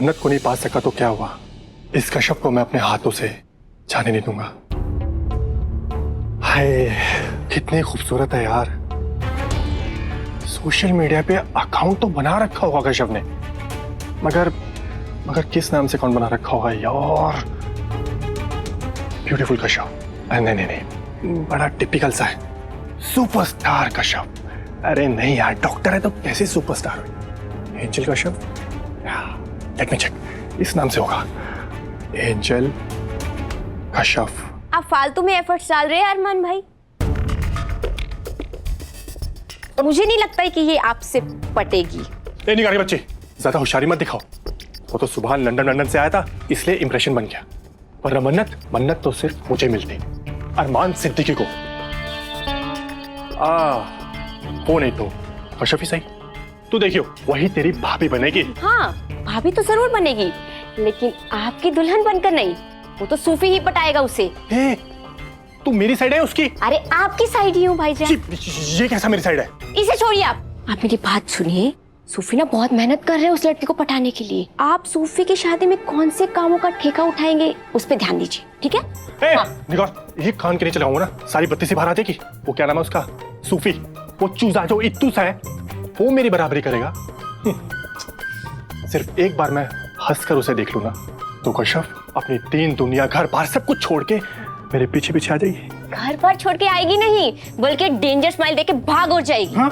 मन्नत को नहीं पा सका तो क्या हुआ, इस कश्यप को मैं अपने हाथों से जाने नहीं दूंगा। हाय कितनी खूबसूरत है यार। सोशल मीडिया पे अकाउंट तो बना रखा होगा कश्यप ने, मगर किस नाम से अकाउंट बना रखा होगा यार। ब्यूटीफुल कश्यप, नहीं नहीं नहीं, बड़ा टिपिकल सा है, सुपरस्टार कश्यप। अरे नहीं यार, डॉक्टर है तो कैसे सुपरस्टार हो। Angel Kashyap, let me check, इस नाम से होगा, एंजल कश्यप। आप फालतू में एफर्ट्स डाल रहे हैं अरमान भाई। मुझे नहीं लगता है कि ये आपसे पटेगी। ए निगाह के बच्चे, ज्यादा होशियारी मत दिखाओ। वो तो सुबह लंदन से आया था, इसलिए इंप्रेशन बन गया। पर मन्नत तो सिर्फ मुझे मिलती, अरमान सिद्दीकी को। वो नहीं तो कश्यप ही सही। तू देखियो, वही तेरी भाभी बनेगी। हाँ भाभी तो जरूर बनेगी, लेकिन आपकी दुल्हन बनकर नहीं। वो तो सूफी ही पटाएगा उसे। तू मेरी साइड है उसकी? अरे आपकी साइड ही हूँ भाईजान। ये कैसा मेरी साइड है? इसे छोड़िए, आप मेरी बात सुनिए। सूफी ना बहुत मेहनत कर रहे हैं उस लड़के को पटाने के लिए। आप सूफी की शादी में कौन से कामों का ठेका उठाएंगे, उस पर ध्यान दीजिए, ठीक है? निगाह, ये कान के नहीं चलाऊंगा ना, सारी बत्ती से बाहर आ जाएगी। वो क्या नाम है उसका, सूफी, वो चूजा जो इत्तू सा है, वो मेरी बराबरी करेगा। सिर्फ एक बार मैं हंसकर उसे देख लूं ना, तो कश्यप अपनी दीन दुनिया घर बार सब कुछ छोड़ के मेरे पीछे पीछे आ जाएगी। घर पर छोड़ के आएगी नहीं, बल्कि डेंजर स्माइल देके भाग और जाएगी। हाँ?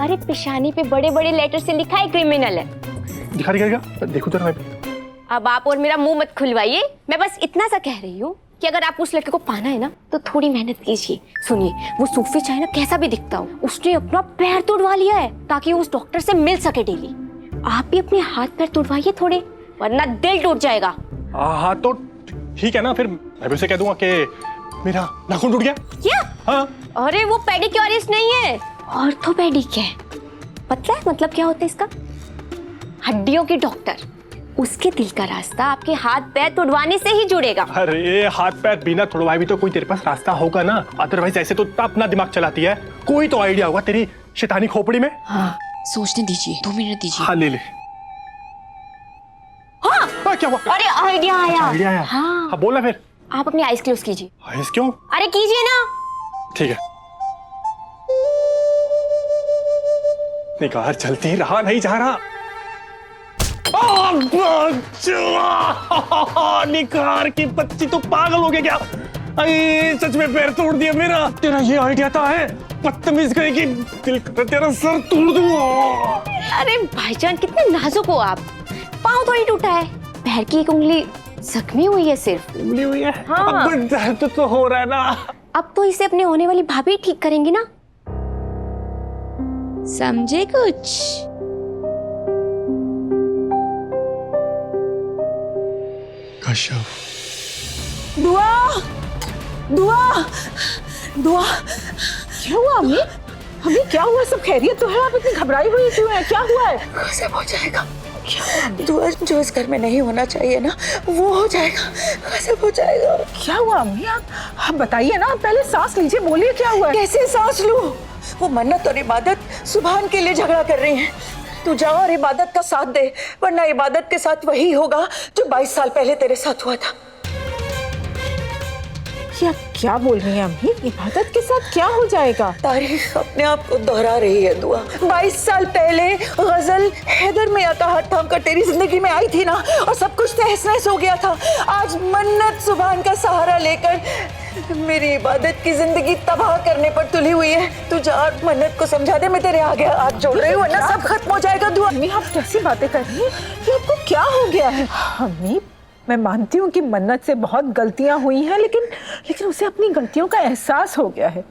अरे पेशानी पे बड़े बड़े लेटर से लिखा है क्रिमिनल है। दिखा देखो जरा। मैं अब आप और मेरा मुंह मत खुलवाइए। मैं बस इतना सा कह रही हूँ कि अगर आप उस लड़के को पाना है ना, तो थोड़ी मेहनत कीजिए। सुनिए, वो सूफी चाहे ना कैसा भी दिखता हो, उसने अपना पैर तोड़वा लिया है ताकि वो उस डॉक्टर से मिल सके डेली। आप भी अपने हाथ पैर तोड़वाइए थोड़े, वरना दिल टूट जाएगा। हाँ तो ठीक है ना, फिर मैं भी उसे कह दूंगा कि मेरा नाखून टूट गया। क्या? हाँ। अरे वो पेडिक्योरिस्ट नहीं है, ऑर्थोपेडिक है। पता है मतलब क्या होता है इसका? हड्डियों की डॉक्टर। उसके दिल का रास्ता आपके हाथ पैर तोड़वाने से ही जुड़ेगा। अरे हाथ पैर बिना तोड़वाए भी तो कोई तेरे पास रास्ता होगा ना, अदरवाइज ऐसे तो अपना दिमाग चलाती है। कोई तो आइडिया होगा तेरी शैतानी खोपड़ी में। हाँ सोचने दीजिए, 2 मिनट दीजिए। हाँ ले। हाँ क्या हुआ? अरे आइडिया आया। हाँ बोला फिर। आप अपनी आइज क्लोज कीजिए। आइज क्यों? अरे कीजिए ना। ठीक है। निगाह चलती रहा, नहीं जा रहा। निखार की बच्ची, तो पागल हो गया क्या? अरे सच में पैर तोड़ दिया मेरा। तेरा ये आइडिया था है, बदतमीज करेगी, दिल तेरा सर तोड़ दूंगा। अरे भाईजान कितने नाजुक हो आप। पाँव थोड़ी टूटा है, पैर की एक उंगली जख्मी हुई है, सिर्फ उंगली हुई है। हाँ। अब दर्द तो हो रहा है ना। अब तो इसे अपने होने वाली भाभी ठीक करेंगी ना, समझे कुछ? कश्यप। दुआ क्या हुआ अम्मी? अम्मी क्या हुआ? सब खैरियत तो है? आप इतनी घबराई हुई क्यों है? क्या हुआ है? सब हो जाएगा। दुआ जो इस घर में नहीं होना चाहिए ना, वो हो जाएगा, सब हो जाएगा। क्या हुआ अम्मी? आप बताइए ना, पहले सांस लीजिए, बोलिए क्या हुआ है? कैसे सांस लूं? वो मन्नत और इबादत सुभान के लिए झगड़ा कर रही हैं। तू जा और इबादत का साथ दे, वरना इबादत के साथ वही होगा जो 22 साल पहले तेरे साथ हुआ था। क्या बोल रही हैं अम्मी? इबादत के साथ क्या हो जाएगा? तारीख अपने आप को दोहरा रही है दुआ। 22 साल पहले गजल हैदर मियां का हाथ थाम कर तेरी जिंदगी में आई थी ना, और सब कुछ तहस नहस हो गया था। आज मन्नत सुभान का सहारा लेकर मेरी इबादत की जिंदगी तबाह करने पर तुली हुई है। तू जा, मन्नत को समझा दे, मैं तेरे आगे हाथ जोड़ रही हूँ, वरना सब खत्म हो जाएगा। दुआ अम्मी आप कैसी बातें कर रही हैं? कि आपको क्या हो गया है? अम्मी मैं मानती हूँ कि मन्नत से बहुत गलतियां हुई हैं, लेकिन उसे अपनी गलतियों का एहसास हो गया है।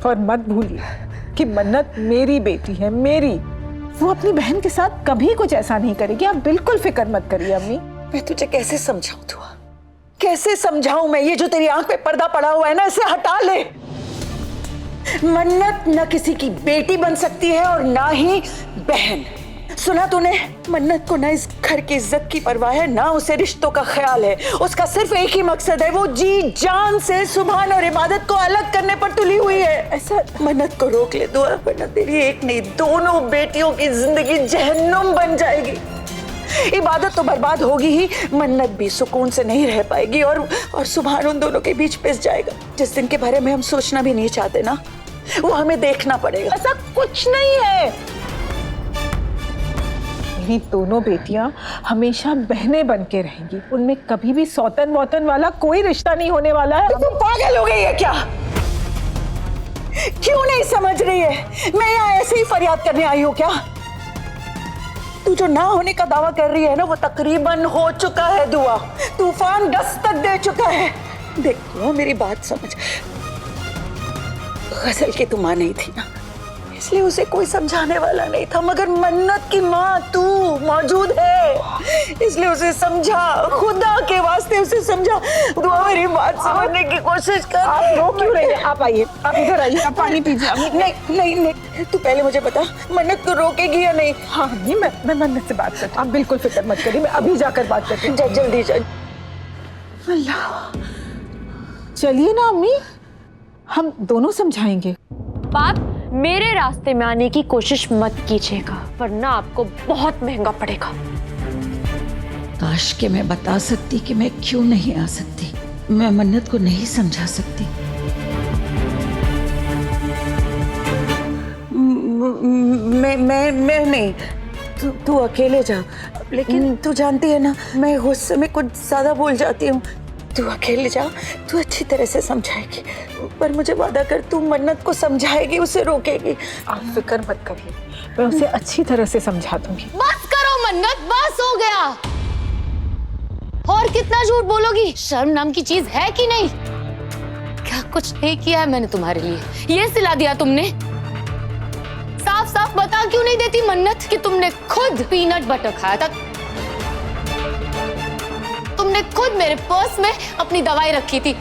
और मत भूलिए कि मन्नत मेरी बेटी है, मेरी। वो अपनी बहन के साथ कभी कुछ ऐसा नहीं करेगी। आप बिल्कुल फिक्र मत करिए अम्मी। मैं तुझे कैसे समझाऊं दुआ, कैसे समझाऊं मैं? ये जो तेरी आंख पे पर्दा पड़ा हुआ है ना, इसे हटा ले। मन्नत न किसी की बेटी बन सकती है और ना ही बहन। सुना तूने? मन्नत को ना इस घर की इज्जत की परवाह है, ना उसे रिश्तों का ख्याल है। उसका सिर्फ एक ही मकसद है, वो जी जान से सुभान और इबादत को अलग करने पर तुली हुई है। ऐसा मन्नत को रोक ले दुआ, वरना तेरी एक नहीं दोनों बेटियों की जिंदगी जहन्नुम बन जाएगी। इबादत तो बर्बाद होगी ही, मन्नत भी सुकून से नहीं रह पाएगी और सुभान उन दोनों के बीच पिस जाएगा। जिस दिन के बारे में हम सोचना भी नहीं चाहते ना, वो हमें देखना पड़ेगा। ऐसा कुछ नहीं है। मेरी दोनों बेटियां हमेशा बहनें बन के रहेंगी, उनमें कभी भी सौतन वौतन वाला कोई रिश्ता नहीं होने वाला है। तुम पागल हो गई है क्या? क्यों नहीं समझ रही है? मैं यहाँ ऐसे ही फरियाद करने आई हूँ क्या? तू जो ना होने का दावा कर रही है ना, वो तकरीबन हो चुका है दुआ। तूफान दस्तक दे चुका है। देख दुआ, मेरी बात समझ। गजल की तू मां नहीं थी ना, इसलिए उसे कोई समझाने वाला नहीं था, मगर मन्नत की माँ तू मौजूद है, इसलिए उसे समझा। खुदा के वास्ते उसे समझा। दुआ, मेरी बात समझने की कोशिश कर। आप रो क्यों रही हैं? आप आइए, आप इधर आइए, आप पानी पीजिए। नहीं नहीं नहीं, तू पहले मुझे बता, मन्नत को रोकेगी या नहीं? हाँ नहीं, मैं मन्नत से बात करती हूँ, आप बिल्कुल फिक्र मत करिए, मैं अभी जाकर बात करती हूँ। जल्दी जा। अल्लाह, चलिए ना अम्मी, हम दोनों समझाएंगे। बाप, मेरे रास्ते में आने की कोशिश मत कीजिएगा, वरना आपको बहुत महंगा पड़ेगा। काश के मैं बता सकती कि मैं क्यों नहीं आ सकती। मैं मन्नत को नहीं समझा सकती। मैं नहीं, तू अकेले जा। लेकिन तू जानती है ना, मैं गुस्से में कुछ ज्यादा बोल जाती हूँ। तू अकेले जा, तू अच्छी तरह से समझाएगी, पर मुझे वादा कर तू मन्नत को समझाएगी, उसे रोकेगी। आप फिक्र मत करिए, मैं उसे अच्छी तरह से समझा दूंगी। बस करो मन्नत, बस हो गया। और कितना झूठ बोलोगी? शर्म नाम की चीज है कि नहीं? क्या कुछ नहीं किया है मैंने तुम्हारे लिए? ये सिला दिया तुमने? साफ साफ बता क्यों नहीं देती मन्नत कि तुमने खुद पीनट बटर खाया था? तुमने खुद मेरे पर्स में अपनी दवाई रखी थी।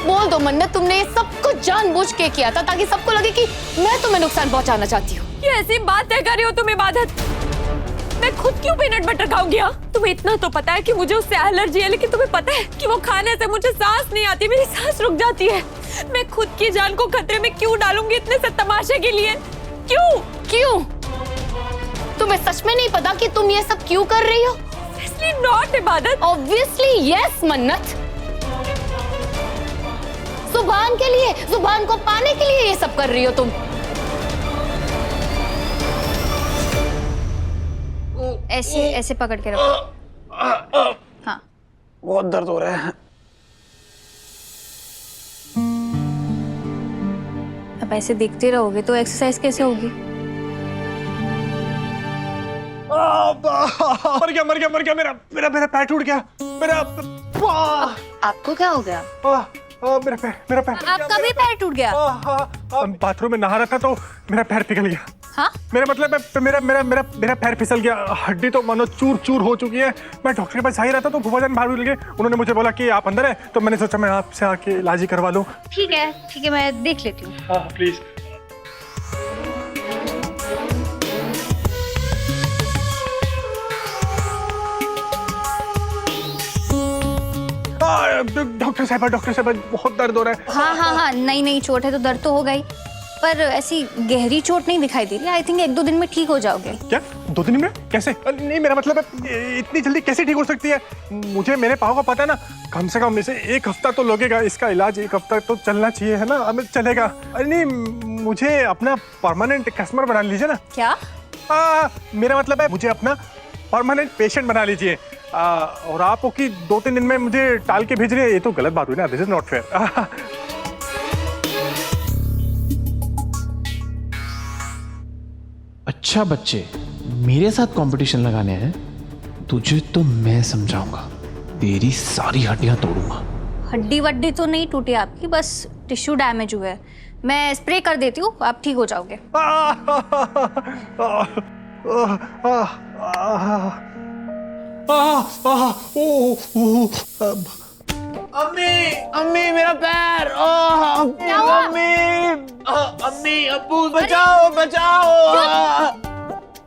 बोल दो मन्नत, तुमने ये सब कुछ जानबूझ के किया था ताकि सबको लगे कि मैं तुम्हें नुकसान पहुंचाना चाहती हूँ। ये ऐसी बात तय कर रही हो तुम इबादत? मैं खुद क्यों पीनट बटर खाऊंगी? तुम्हें इतना तो पता है कि मुझे उससे एलर्जी है, लेकिन तुम्हें पता है कि वो खाने से मुझे सांस नहीं आती, मेरी सांस रुक जाती है। मैं खुद की जान को खतरे में क्यों डालूंगी इतने से तमाशे के लिए? क्यों? क्यों? तुम्हें सच में नहीं पता कि तुम ये सब क्यों कर रही हो? Obviously not इबादत। Obviously yes मन्नत। जुबान के लिए, जुबान को पाने के लिए ये सब कर रही हो तुम। ऐसे ऐसे पकड़ के रखो। हाँ, बहुत दर्द हो रहा है। अब ऐसे देखते रहोगे तो एक्सरसाइज कैसे होगी? मर गया मेरा पैर टूट गया। आपको क्या हो गया? मेरा पैर आपका भी पैर टूट गया? बाथरूम में नहा रहा था तो मेरा पैर पिघल गया। हाँ? मेरा मतलब मेरा पैर फिसल गया, हड्डी तो मानो चूर चूर हो चुकी है। मैं डॉक्टर के पास जा ही रहा था तो भूपाजान बाहर लगे, उन्होंने मुझे बोला कि आप अंदर है, तो मैंने सोचा मैं आपसे आके इलाज ही करवा लूं। ठीक है मैं देख लेती हूँ। हाँ प्लीज। डॉक्टर साहब बहुत दर्द हो रहा है। हाँ, नहीं चोट है तो दर्द तो होगा ही, पर ऐसी गहरी चोट नहीं दिखाई दे रही। आई थिंक 1-2 दिन में ठीक हो जाओगे। क्या 2 दिन में? कैसे? नहीं मेरा मतलब है इतनी जल्दी कैसे ठीक हो सकती है? मुझे मेरे पाँव का पता है ना, कम से कम इसे 1 हफ्ता तो लगेगा। इसका इलाज 1 हफ्ता तो चलना चाहिए है ना? अब चलेगा। नहीं मुझे अपना परमानेंट कस्टमर बना लीजिए ना। क्या? मेरा मतलब है मुझे अपना परमानेंट पेशेंट बना लीजिए। और आप कि 2-3 दिन में मुझे टाल के भेज रहे हैं, ये तो गलत बात हुई ना। This is not fair. अच्छा बच्चे, मेरे साथ कंपटीशन लगाने हैं? तुझे तो मैं समझाऊंगा, तेरी सारी हड्डियां तोड़ूंगा। हड्डी वड्डी तो नहीं टूटी आपकी, बस टिश्यू डैमेज हुआ है। मैं स्प्रे कर देती हूँ, आप ठीक हो जाओगे। अम्मी अम्मी मेरा पैर अम्मी अब्बू बचाओ बचाओ।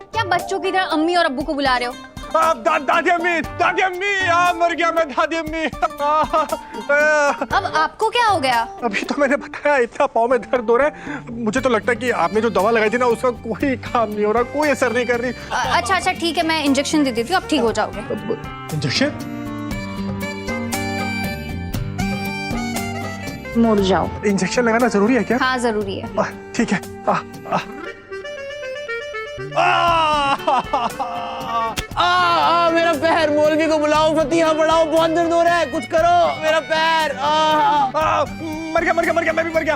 क्या बच्चों की तरह अम्मी और अब्बू को बुला रहे हो? दादी अम्मी मर गया मैं, दादी अम्मी। अब आपको क्या हो गया? अभी तो मैंने बताया इतना पाँव में दर्द हो रहा है। मुझे तो लगता है कि आपने जो दवा लगाई थी ना उसका कोई काम नहीं हो रहा, कोई असर नहीं कर रही। अच्छा अच्छा ठीक है, मैं इंजेक्शन दे देती हूँ, अब ठीक हो जाओगे। इंजेक्शन? मुड़ जाओ। इंजेक्शन लगाना जरूरी है क्या? हाँ जरूरी है। ठीक है। मेरा पैर, मौलवी को बुलाओ, फतिहा पढ़ाओ, बहुत दर्द हो रहा है, कुछ करो, मेरा पैर। मर गया मैं भी मर गया।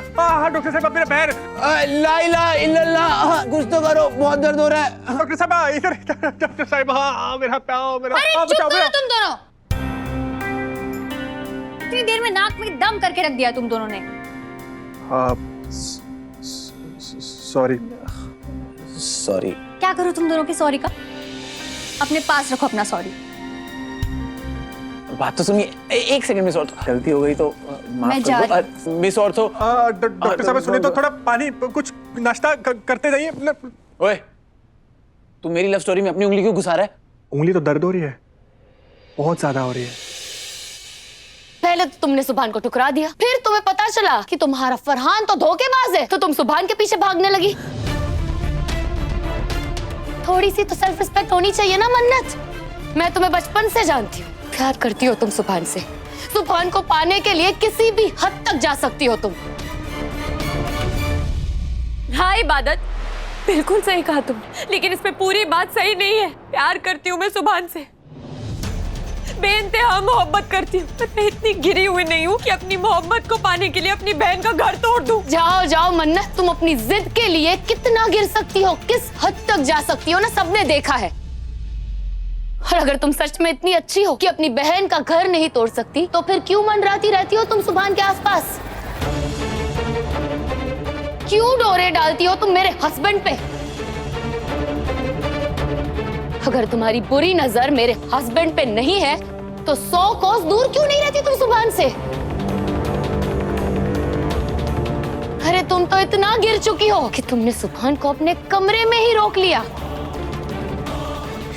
डॉक्टर साहब मेरा पैर। ला इलाहा इल्लल्लाह, कुछ तो करो, बहुत दर्द हो रहा है। डॉक्टर साहब इधर, डॉक्टर साहब मेरा पाँव, मेरा अरे चुप करो तुम दोनों। इतनी देर में नाक में दम करके रख दिया तुम दोनों ने। सॉरी। क्या करो तुम दोनों की सॉरी का? अपने पास रखो अपना सॉरी। बात तो सुनिए, एक सेकंड मिस ऑर्थो, गलती हो गई तो मैं माफ जा कर दो। मिस ऑर्थो, डॉक्टर साहब सुनिए तो थोड़ा पानी, कुछ नाश्ता करते जाइए। ओए, तू मेरी लव स्टोरी में अपनी उंगली क्यों घुसा रहा है? उंगली तो दर्द हो रही है, बहुत ज्यादा हो रही है। पहले तो तुमने सुभान को ठुकरा दिया, फिर तुम्हें पता चला कि तुम्हारा फरहान तो धोखेबाज है, तो तुम सुभान के पीछे भागने लगी। थोड़ी सी तो सेल्फ रिस्पेक्ट होनी चाहिए ना मन्नत। मैं तुम्हें बचपन से जानती हूँ, प्यार करती हो तुम सुभान से। सुभान को पाने के लिए किसी भी हद तक जा सकती हो तुम। हाँ इबादत, बिल्कुल सही कहा तुमने, लेकिन इसमें पूरी बात सही नहीं है। प्यार करती हूँ मैं सुभान से, बेइंतहा मोहब्बत करती हूँ, पर मैं इतनी गिरी हुई नहीं हूँ कि अपनी मोहब्बत को पाने के लिए अपनी बहन का घर तोड़ दूं। जाओ जाओ मन्नत, तुम अपनी जिद के लिए कितना गिर सकती हो, किस हद तक जा सकती हो ना, सबने देखा है। और अगर तुम सच में इतनी अच्छी हो कि अपनी बहन का घर नहीं तोड़ सकती, तो फिर क्यों मंडराती रहती हो तुम सुभान के आसपास? क्यों डोरे डालती हो तुम मेरे हस्बैंड पे? अगर तुम्हारी बुरी नजर मेरे हस्बैंड पे नहीं है, तो 100 कोस दूर क्यों नहीं रहती तुम सुभान से? अरे तुम तो इतना गिर चुकी हो कि तुमने सुभान को अपने कमरे में ही रोक लिया।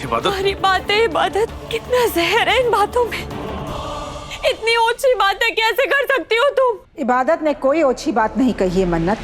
सारी बातें इबादत, कितना जहर है इन बातों में। इतनी ओछी बातें कैसे कर सकती हो तुम? इबादत ने कोई ओछी बात नहीं कही है मन्नत।